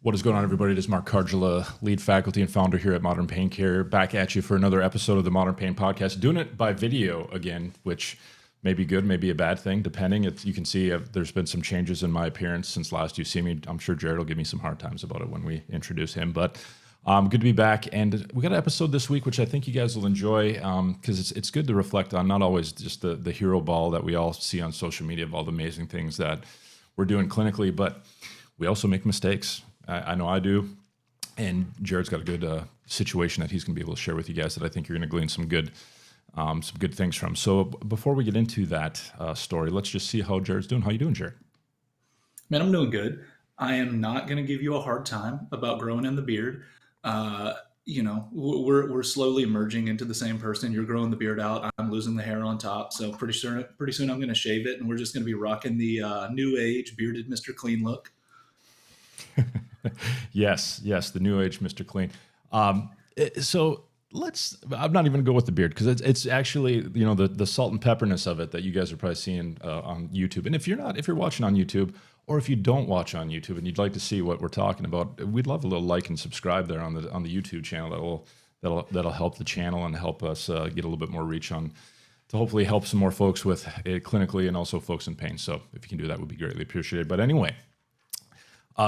What is going on, everybody? It is Mark Cardula, lead faculty and founder here at Modern Pain Care, back at you for another episode of the Modern Pain Podcast. Doing it by video again, which may be good, may be a bad thing, depending. You can see there's been some changes in my appearance since last you see me. I'm sure Jarod will give me some hard times about it when we introduce him, but good to be back. And we got an episode this week, which I think you guys will enjoy because it's good to reflect on not always just the hero ball that we all see on social media of all the amazing things that we're doing clinically, but we also make mistakes. I know I do. And Jared's got a good situation that he's going to be able to share with you guys that I think you're going to glean some good things from. So before we get into that story, let's just see how Jared's doing. How you doing, Jared? Man, I'm doing good. I am not going to give you a hard time about growing in the beard. We're slowly merging into the same person. You're growing the beard out. I'm losing the hair on top. So pretty soon I'm going to shave it, and we're just going to be rocking the new age bearded Mr. Clean look. Yes, the new age Mr. Clean. So I'm not even gonna go with the beard because it's actually, the salt and pepperness of it that you guys are probably seeing on YouTube. And if you're watching on YouTube, or if you don't watch on YouTube and you'd like to see what we're talking about, we'd love a little like and subscribe there on the YouTube channel. That'll help the channel and help us get a little bit more reach on to hopefully help some more folks with it clinically and also folks in pain. So if you can do that, would be greatly appreciated. But anyway.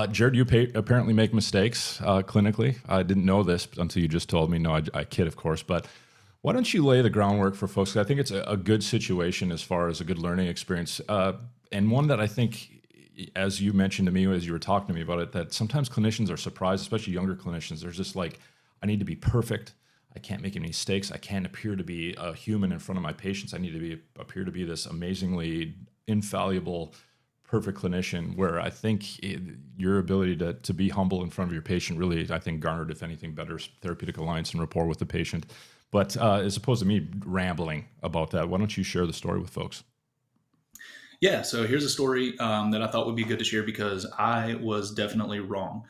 Jared, you apparently make mistakes clinically. I didn't know this until you just told me. No, I kid, of course. But why don't you lay the groundwork for folks? 'Cause I think it's a good situation as far as a good learning experience. And one that I think, as you mentioned to me, as you were talking to me about it, that sometimes clinicians are surprised, especially younger clinicians. They're just like, I need to be perfect. I can't make any mistakes. I can't appear to be a human in front of my patients. I need to appear to be this amazingly infallible perfect clinician, where I think your ability to be humble in front of your patient really, I think, garnered, if anything, better therapeutic alliance and rapport with the patient. But as opposed to me rambling about that, why don't you share the story with folks? Yeah, so here's a story that I thought would be good to share because I was definitely wrong.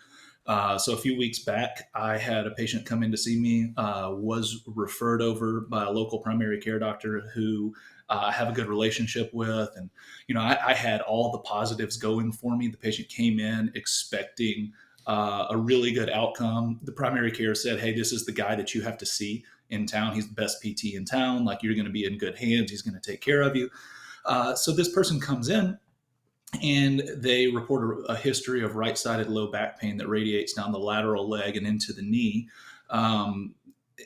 So a few weeks back, I had a patient come in to see me, was referred over by a local primary care doctor who I have a good relationship with. And, I had all the positives going for me. The patient came in expecting a really good outcome. The primary care said, hey, this is the guy that you have to see in town. He's the best PT in town. Like, you're going to be in good hands. He's going to take care of you. So this person comes in and they report a history of right-sided low back pain that radiates down the lateral leg and into the knee. Um,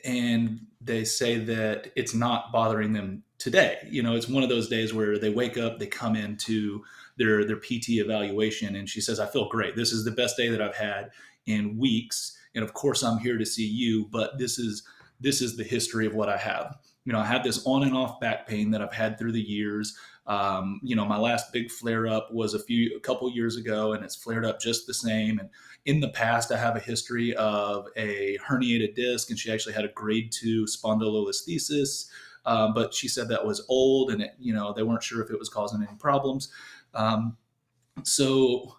and they say that it's not bothering them today. It's one of those days where they wake up, they come into their PT evaluation, and she says, I feel great. This is the best day that I've had in weeks. And of course, I'm here to see you, but this is the history of what I have. I have this on and off back pain that I've had through the years. My last big flare up was a couple years ago, and it's flared up just the same. And in the past, I have a history of a herniated disc, and she actually had a grade 2 spondylolisthesis. But she said that was old, and they weren't sure if it was causing any problems. So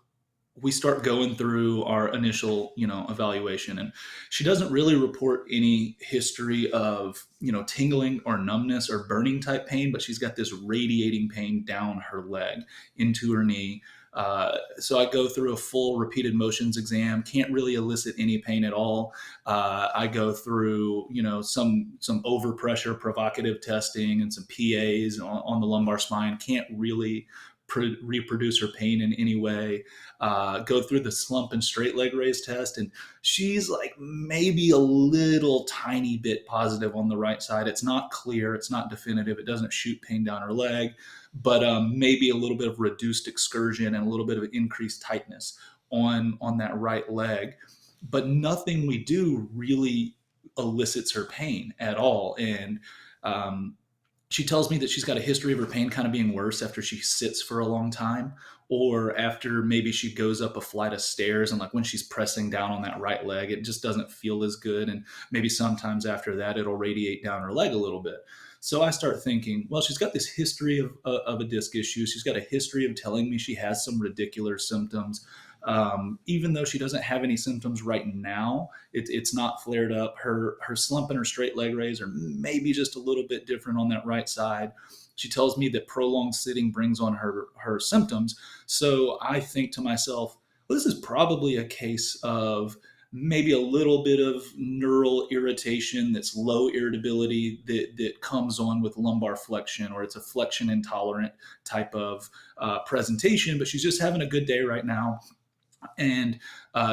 we start going through our initial, evaluation, and she doesn't really report any history of, tingling or numbness or burning type pain, but she's got this radiating pain down her leg into her knee. So I go through a full repeated motions exam, can't really elicit any pain at all. I go through, some overpressure provocative testing and some PAs on the lumbar spine, can't really reproduce her pain in any way. Go through the slump and straight leg raise test, and she's like maybe a little tiny bit positive on the right side. It's not clear, it's not definitive, it doesn't shoot pain down her leg, but maybe a little bit of reduced excursion and a little bit of increased tightness on that right leg. But nothing we do really elicits her pain at all. And she tells me that she's got a history of her pain kind of being worse after she sits for a long time, or after maybe she goes up a flight of stairs, and like when she's pressing down on that right leg, it just doesn't feel as good. And maybe sometimes after that, it'll radiate down her leg a little bit. So I start thinking, well, she's got this history of a disc issue. She's got a history of telling me she has some radicular symptoms. Even though she doesn't have any symptoms right now, it's not flared up. Her slump and her straight leg raise are maybe just a little bit different on that right side. She tells me that prolonged sitting brings on her symptoms. So I think to myself, well, this is probably a case of maybe a little bit of neural irritation that's low irritability that comes on with lumbar flexion, or it's a flexion intolerant type of presentation, but she's just having a good day right now. And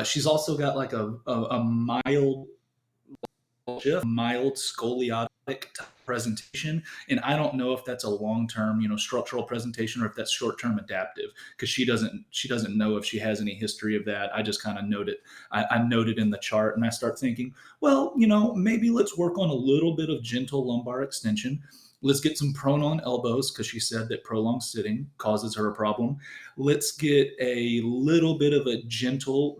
she's also got like a mild scoliotic presentation, and I don't know if that's a long-term, structural presentation, or if that's short-term adaptive, because she doesn't know if she has any history of that. I just kind of note it. I note it in the chart, and I start thinking, well, maybe let's work on a little bit of gentle lumbar extension. Let's get some pronon elbows, because she said that prolonged sitting causes her a problem. Let's get a little bit of a gentle,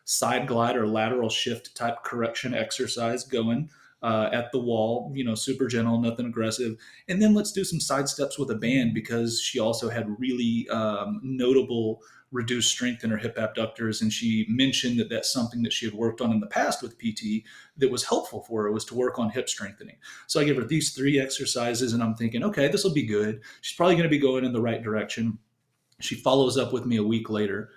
side glide or lateral shift type correction exercise going at the wall, super gentle, nothing aggressive. And then let's do some side steps with a band, because she also had really notable reduced strength in her hip abductors. And she mentioned that that's something that she had worked on in the past with PT that was helpful for her, was to work on hip strengthening. So I give her these 3 exercises, and I'm thinking, okay, this will be good. She's probably going to be going in the right direction. She follows up with me a week later,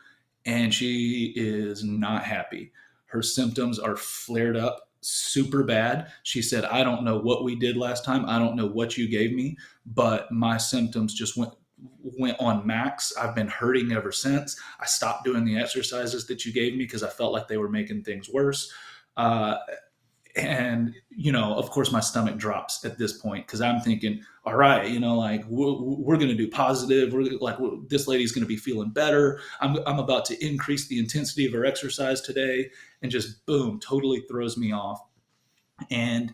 and she is not happy. Her symptoms are flared up super bad. She said, I don't know what we did last time. I don't know what you gave me, but my symptoms just went on max. I've been hurting ever since. I stopped doing the exercises that you gave me because I felt like they were making things worse. And of course my stomach drops at this point, because I'm thinking, all right, like we're going to do positive. This lady's going to be feeling better. I'm about to increase the intensity of her exercise today, and just boom, totally throws me off. And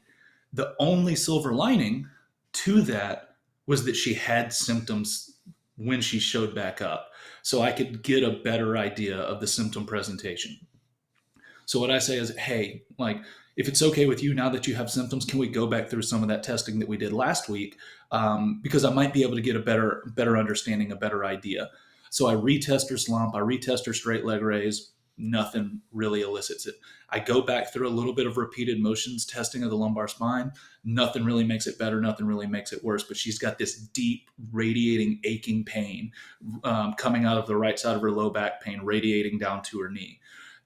the only silver lining to that was that she had symptoms when she showed back up, so I could get a better idea of the symptom presentation. So what I say is, hey, like, if it's okay with you, now that you have symptoms, can we go back through some of that testing that we did last week? Because I might be able to get a better understanding, a better idea. So I retest her slump, I retest her straight leg raise. Nothing really elicits it. I go back through a little bit of repeated motions testing of the lumbar spine. Nothing really makes it better. Nothing really makes it worse. But she's got this deep, radiating, aching pain coming out of the right side of her low back, pain radiating down to her knee.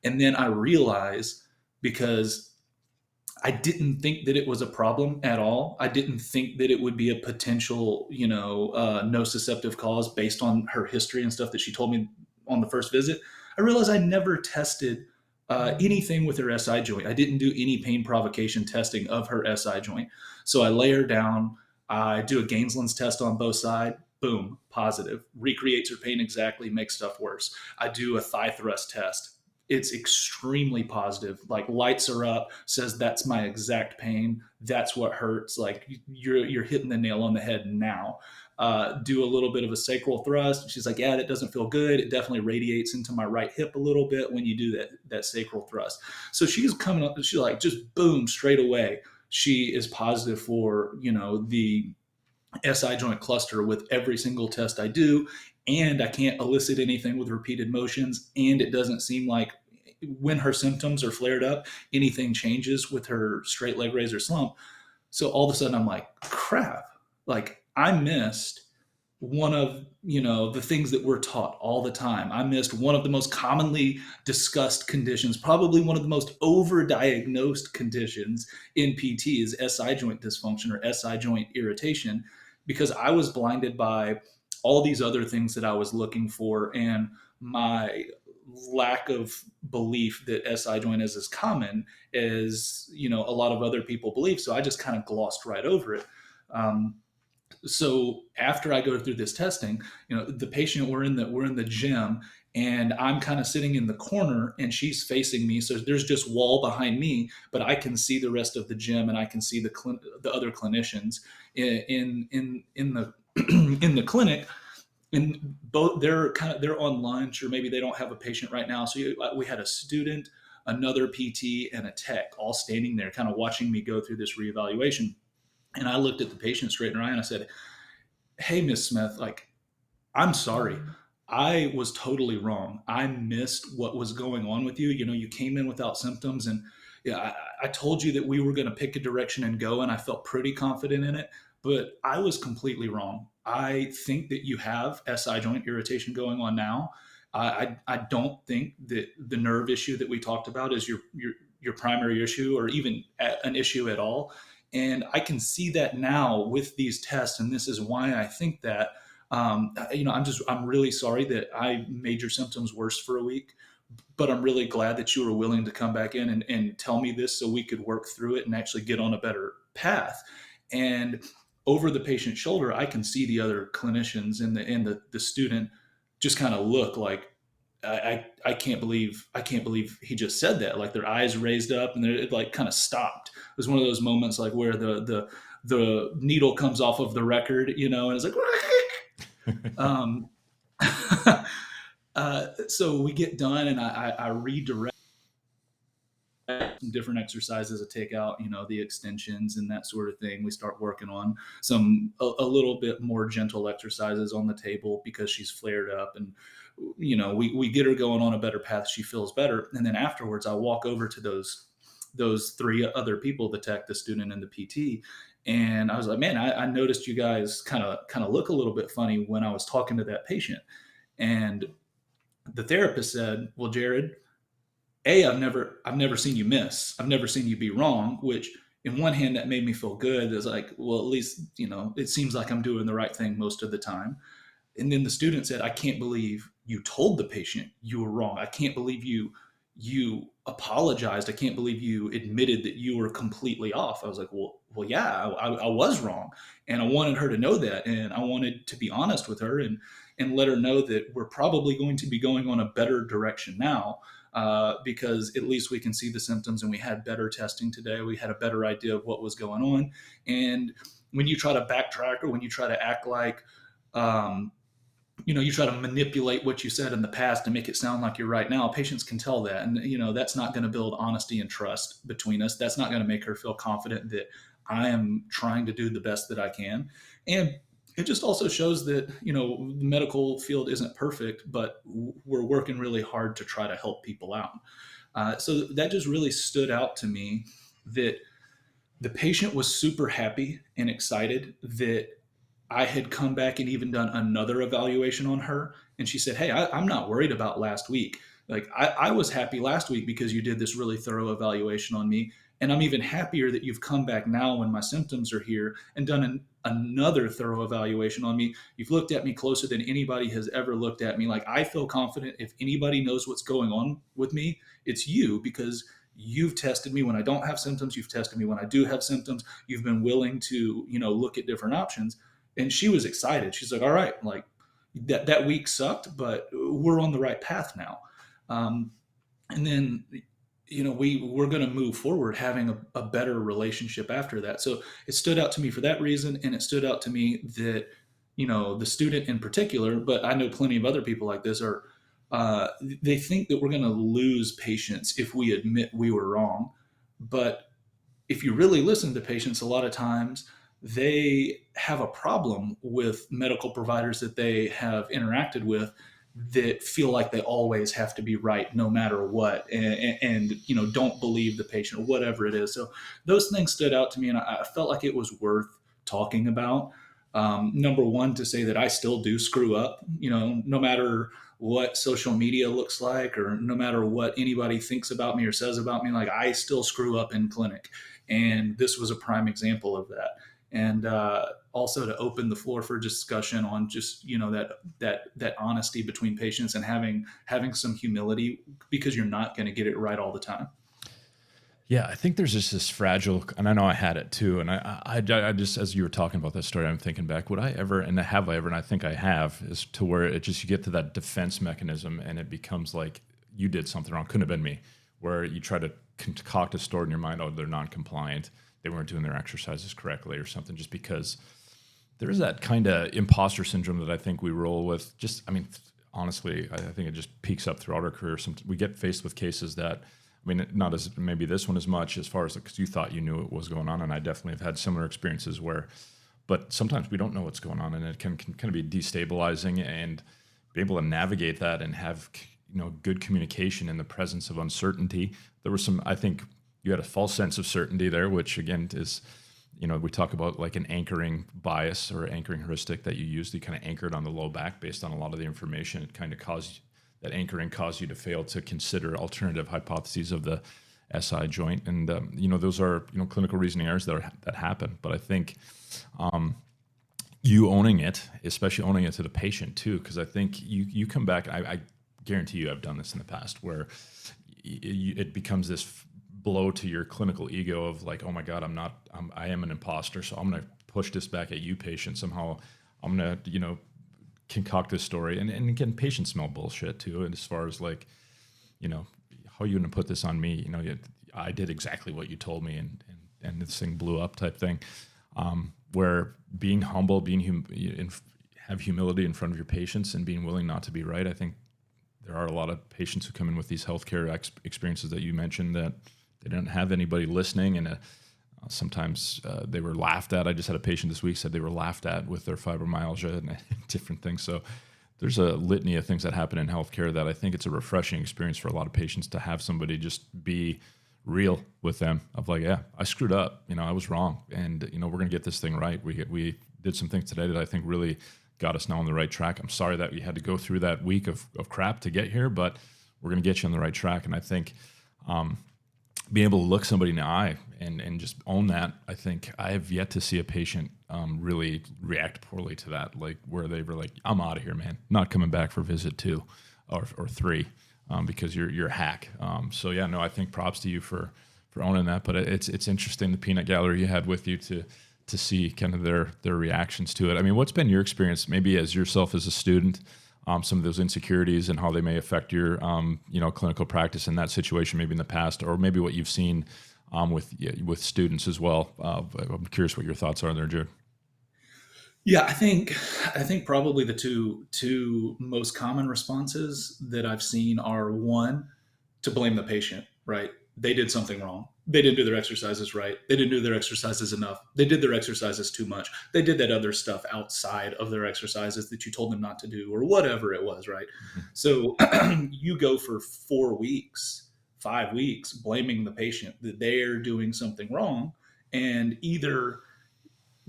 And then I realize, because I didn't think that it was a problem at all. I didn't think that it would be a potential, nociceptive cause based on her history and stuff that she told me on the first visit. I realized I never tested anything with her SI joint. I didn't do any pain provocation testing of her SI joint. So I lay her down. I do a Gainsland's test on both sides. Boom, positive. Recreates her pain exactly, makes stuff worse. I do a thigh thrust test. It's extremely positive. Like, lights are up, says that's my exact pain. That's what hurts. Like, you're hitting the nail on the head now. Do a little bit of a sacral thrust. She's like, yeah, that doesn't feel good. It definitely radiates into my right hip a little bit when you do that sacral thrust. So she's coming up, she's like, just boom, straight away. She is positive for, the SI joint cluster with every single test I do. And I can't elicit anything with repeated motions. And it doesn't seem like, when her symptoms are flared up, anything changes with her straight leg raise or slump. So all of a sudden I'm like, crap, like I missed one of, the things that we're taught all the time. I missed one of the most commonly discussed conditions, probably one of the most overdiagnosed conditions in PT, is SI joint dysfunction or SI joint irritation, because I was blinded by all these other things that I was looking for, and my lack of belief that SI joint is as common as, a lot of other people believe. So I just kind of glossed right over it. So after I go through this testing, the patient, we're in the gym, and I'm kind of sitting in the corner, and she's facing me. So there's just wall behind me, but I can see the rest of the gym, and I can see the other clinicians in the in the clinic. And both, they're on lunch, or maybe they don't have a patient right now. So we had a student, another PT, and a tech all standing there kind of watching me go through this reevaluation. And I looked at the patient straight in her eye, and I said, hey, Miss Smith, like, I'm sorry. I was totally wrong. I missed what was going on with you. You came in without symptoms, and yeah, I told you that we were going to pick a direction and go, and I felt pretty confident in it, but I was completely wrong. I think that you have SI joint irritation going on now. I don't think that the nerve issue that we talked about is your primary issue or even an issue at all. And I can see that now with these tests, and this is why I think that. I'm really sorry that I made your symptoms worse for a week, but I'm really glad that you were willing to come back in and tell me this so we could work through it and actually get on a better path. And over the patient's shoulder, I can see the other clinicians and the student just kind of look like, I can't believe he just said that. Like their eyes raised up and it like kind of stopped. It was one of those moments like where the needle comes off of the record, and it's like, um, so we get done and I redirect some different exercises to take out, the extensions and that sort of thing. We start working on a little bit more gentle exercises on the table because she's flared up, and we get her going on a better path. She feels better, and then afterwards I walk over to those three other people, the tech, the student, and the PT. And I was like, man, I noticed you guys kind of look a little bit funny when I was talking to that patient. And the therapist said, well, Jarod, I've never seen you miss. I've never seen you be wrong, which in one hand that made me feel good. It's like, well, at least, it seems like I'm doing the right thing most of the time. And then the student said, I can't believe you told the patient you were wrong. I can't believe you apologized. I can't believe you admitted that you were completely off. I was like, well, yeah, I was wrong. And I wanted her to know that. And I wanted to be honest with her and let her know that we're probably going to be going on a better direction now. Because at least we can see the symptoms, and we had better testing today. We had a better idea of what was going on. And when you try to backtrack, or when you try to act like, you try to manipulate what you said in the past to make it sound like you're right now, patients can tell that. And, that's not going to build honesty and trust between us. That's not going to make her feel confident that I am trying to do the best that I can. And it just also shows that, the medical field isn't perfect, but we're working really hard to try to help people out. So that just really stood out to me, that the patient was super happy and excited that I had come back and even done another evaluation on her. And she said, hey, I'm not worried about last week. Like I was happy last week because you did this really thorough evaluation on me. And I'm even happier that you've come back now when my symptoms are here and done another thorough evaluation on me. You've looked at me closer than anybody has ever looked at me. Like I feel confident if anybody knows what's going on with me, it's you, because you've tested me when I don't have symptoms. You've tested me when I do have symptoms. You've been willing to, look at different options. And she was excited. She's like, all right, like that week sucked, but we're on the right path now. And then, we're going to move forward having a better relationship after that. So it stood out to me for that reason. And it stood out to me that, the student in particular, but I know plenty of other people like this they think that we're going to lose patients if we admit we were wrong. But if you really listen to patients, a lot of times they have a problem with medical providers that they have interacted with that feel like they always have to be right no matter what, and don't believe the patient or whatever it is. So those things stood out to me, and I felt like it was worth talking about. Number one, to say that I still do screw up, no matter what social media looks like, or no matter what anybody thinks about me or says about me, like I still screw up in clinic. And this was a prime example of that. And also to open the floor for discussion on just that honesty between patients, and having some humility, because you're not going to get it right all the time. Yeah, I think there's just this fragile, and I know I had it too. And I just, as you were talking about that story, I'm thinking back, would I ever, and have I ever, and I think I have, is to where it just, you get to that defense mechanism and it becomes like you did something wrong, couldn't have been me, where you try to concoct a story in your mind, oh, they're non-compliant, they weren't doing their exercises correctly or something, just because there's that kind of imposter syndrome that I think we roll with. Just, I mean, honestly, I think it just peaks up throughout our career. We get faced with cases that, I mean, not as maybe this one as much as far as because you thought you knew what was going on, and I definitely have had similar experiences where, but sometimes we don't know what's going on, and it can kind of be destabilizing, and be able to navigate that and have good communication in the presence of uncertainty. There was some, I think you had a false sense of certainty there, which again is, we talk about like an anchoring bias or anchoring heuristic that you use to kind of anchor it on the low back based on a lot of the information. It kind of caused that anchoring caused you to fail to consider alternative hypotheses of the SI joint. And, those are, clinical reasoning errors that happen. But I think you owning it, especially owning it to the patient too, because I think you come back, I guarantee you I've done this in the past, where it becomes this blow to your clinical ego of like, oh my God, I am an imposter. So I'm going to push this back at you, patient. Somehow I'm going to, concoct this story. And again, patients smell bullshit too. And as far as like, how are you going to put this on me? I did exactly what you told me, and this thing blew up type thing. Where being humble, have humility in front of your patients and being willing not to be right. I think there are a lot of patients who come in with these healthcare experiences that you mentioned that they didn't have anybody listening, and sometimes they were laughed at. I just had a patient this week said they were laughed at with their fibromyalgia and different things. So there's a litany of things that happen in healthcare that I think it's a refreshing experience for a lot of patients to have somebody just be real with them of like, yeah, I screwed up. I was wrong. And, we're going to get this thing right. We did some things today that I think really got us now on the right track. I'm sorry that we had to go through that week of crap to get here, but we're going to get you on the right track. And I think being able to look somebody in the eye and just own that, I think I have yet to see a patient really react poorly to that, like where they were like, I'm out of here, man. Not coming back for visit 2 or 3 because you're a hack. So yeah, no, I think props to you for owning that. But it's interesting, the peanut gallery you had with you to see kind of their reactions to it. I mean, what's been your experience, maybe as yourself as a student, some of those insecurities and how they may affect your clinical practice in that situation, maybe in the past, or maybe what you've seen with students as well. I'm curious what your thoughts are there, Jared. Yeah, I think probably the two most common responses that I've seen are, one, to blame the patient, right? They did something wrong. They didn't do their exercises right. They didn't do their exercises enough. They did their exercises too much. They did that other stuff outside of their exercises that you told them not to do, or whatever it was, right? Mm-hmm. So you go for 4 weeks, 5 weeks, blaming the patient that they're doing something wrong, and either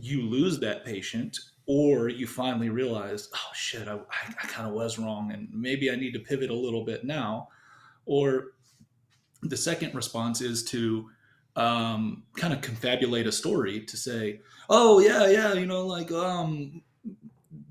you lose that patient, or you finally realize, oh shit, I kind of was wrong, and maybe I need to pivot a little bit now. Or the second response is to kind of confabulate a story to say, oh yeah,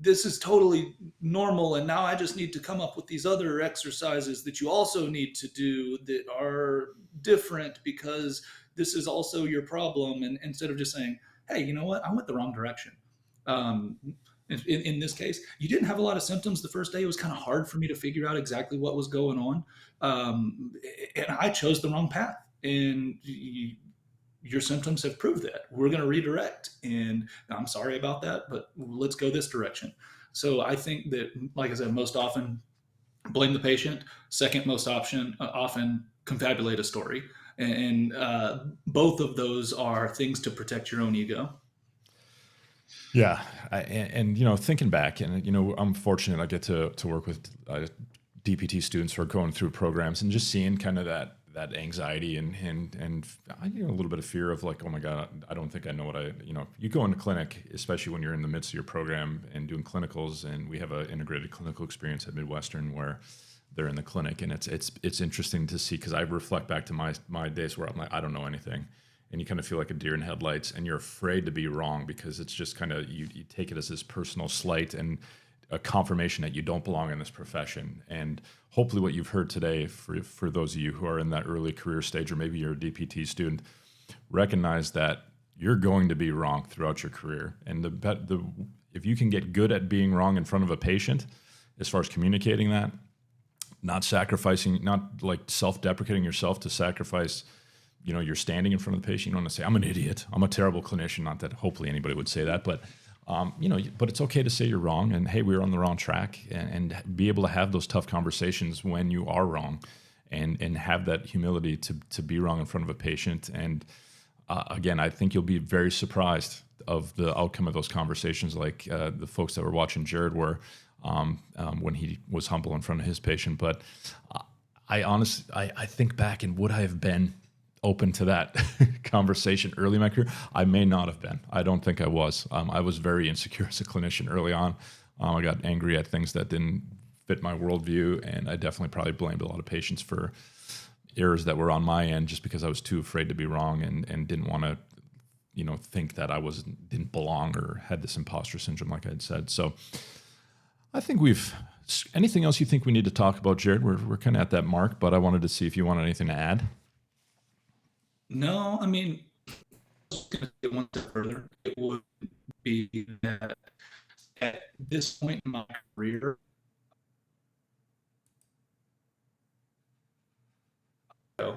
this is totally normal, and now I just need to come up with these other exercises that you also need to do that are different because this is also your problem. And instead of just saying, hey, you know what, I went the wrong direction. In this case, you didn't have a lot of symptoms the first day. It was kind of hard for me to figure out exactly what was going on. And I chose the wrong path. And your symptoms have proved that. We're going to redirect. And I'm sorry about that, but let's go this direction. So I think that, like I said, most often blame the patient. Second most often confabulate a story. And both of those are things to protect your own ego. Yeah, and thinking back, and I'm fortunate I get to work with DPT students who are going through programs and just seeing kind of that anxiety and a little bit of fear of like, oh my God, I don't think I know what you go into clinic, especially when you're in the midst of your program and doing clinicals, and we have an integrated clinical experience at Midwestern where they're in the clinic, and it's interesting to see, because I reflect back to my days where I'm like, I don't know anything. And you kind of feel like a deer in headlights, and you're afraid to be wrong because it's just kind of, you take it as this personal slight and a confirmation that you don't belong in this profession. And hopefully what you've heard today, for those of you who are in that early career stage, or maybe you're a DPT student, recognize that you're going to be wrong throughout your career. And if you can get good at being wrong in front of a patient, as far as communicating that, not sacrificing, not like self-deprecating yourself to sacrifice, you're standing in front of the patient. You don't want to say, I'm an idiot, I'm a terrible clinician. Not that hopefully anybody would say that, but but it's okay to say you're wrong, and hey, we're on the wrong track, and be able to have those tough conversations when you are wrong, and have that humility to be wrong in front of a patient. And again, I think you'll be very surprised of the outcome of those conversations, like the folks that were watching Jarod were when he was humble in front of his patient. But I think back, and would I have been open to that conversation early in my career? I may not have been. I don't think I was. I was very insecure as a clinician early on. I got angry at things that didn't fit my worldview. And I definitely probably blamed a lot of patients for errors that were on my end just because I was too afraid to be wrong and didn't want to, think that I didn't belong or had this imposter syndrome, like I had said. So I think anything else you think we need to talk about, Jared? We're kind of at that mark, but I wanted to see if you wanted anything to add. No, I mean, going to get one step further. It would be that at this point in my career,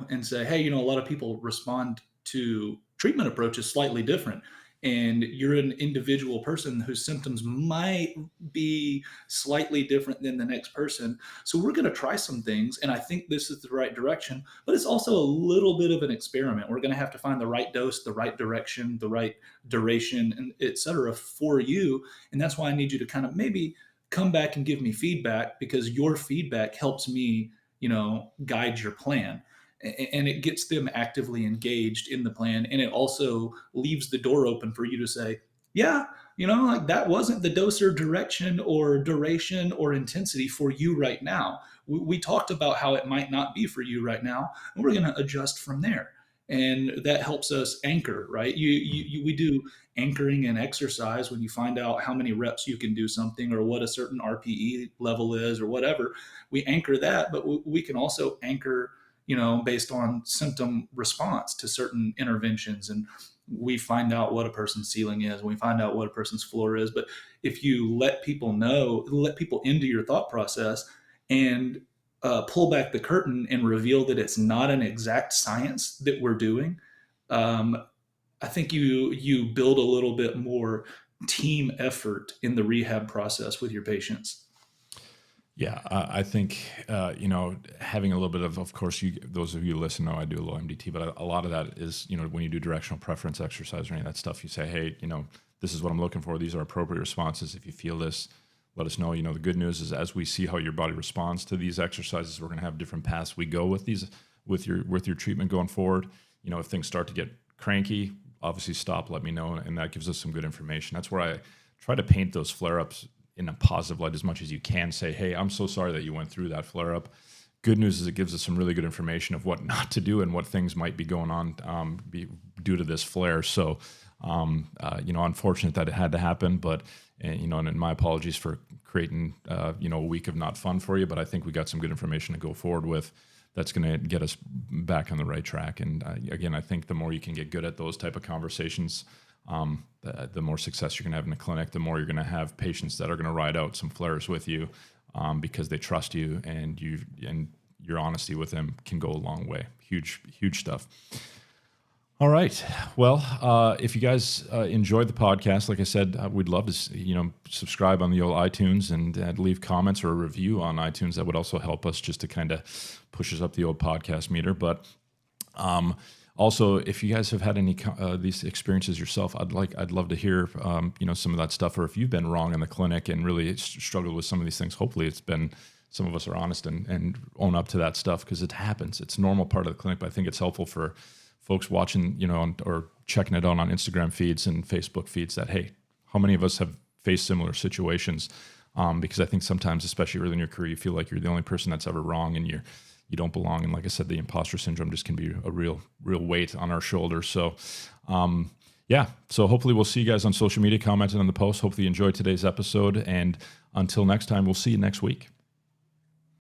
and say, hey, a lot of people respond to treatment approaches slightly different. And you're an individual person whose symptoms might be slightly different than the next person. So we're going to try some things. And I think this is the right direction, but it's also a little bit of an experiment. We're going to have to find the right dose, the right direction, the right duration, and et cetera for you. And that's why I need you to kind of maybe come back and give me feedback, because your feedback helps me, guide your plan, and it gets them actively engaged in the plan. And it also leaves the door open for you to say, yeah, like that wasn't the dose or direction or duration or intensity for you right now. We talked about how it might not be for you right now, and we're going to adjust from there. And that helps us anchor, right? We do anchoring and exercise when you find out how many reps you can do something or what a certain RPE level is or whatever. We anchor that, but we can also anchor, based on symptom response to certain interventions. And we find out what a person's ceiling is, we find out what a person's floor is. But if you let people into your thought process and pull back the curtain and reveal that it's not an exact science that we're doing, I think you build a little bit more team effort in the rehab process with your patients. Yeah, I think, having a little bit of course, those of you who listen know I do a little MDT, but a lot of that is, when you do directional preference exercise or any of that stuff, you say, hey, this is what I'm looking for. These are appropriate responses. If you feel this, let us know. The good news is as we see how your body responds to these exercises, we're going to have different paths we go with these, with your treatment going forward. If things start to get cranky, obviously stop, let me know. And that gives us some good information. That's where I try to paint those flare-ups in a positive light as much as you can. Say, hey, I'm so sorry that you went through that flare up. Good news is it gives us some really good information of what not to do and what things might be going on due to this flare. So, unfortunate that it had to happen, but, and my apologies for creating, a week of not fun for you, but I think we got some good information to go forward with that's going to get us back on the right track. And again, I think the more you can get good at those type of conversations, the more success you're going to have in the clinic, the more you're going to have patients that are going to ride out some flares with you, because they trust you, and your honesty with them can go a long way. Huge stuff. All right. Well, if you guys enjoyed the podcast, like I said, we'd love to, subscribe on the old iTunes and leave comments or a review on iTunes. That would also help us just to kind of push us up the old podcast meter. But also, if you guys have had any these experiences yourself, I'd love to hear, some of that stuff, or if you've been wrong in the clinic and really struggled with some of these things. Hopefully it's been, some of us are honest and own up to that stuff, because it happens. It's a normal part of the clinic, but I think it's helpful for folks watching, or checking it out on Instagram feeds and Facebook feeds that, hey, how many of us have faced similar situations? Because I think sometimes, especially early in your career, you feel like you're the only person that's ever wrong, and you don't belong. And like I said, the imposter syndrome just can be a real weight on our shoulders. So, so hopefully we'll see you guys on social media, commenting on the post. Hopefully you enjoyed today's episode. And until next time, we'll see you next week.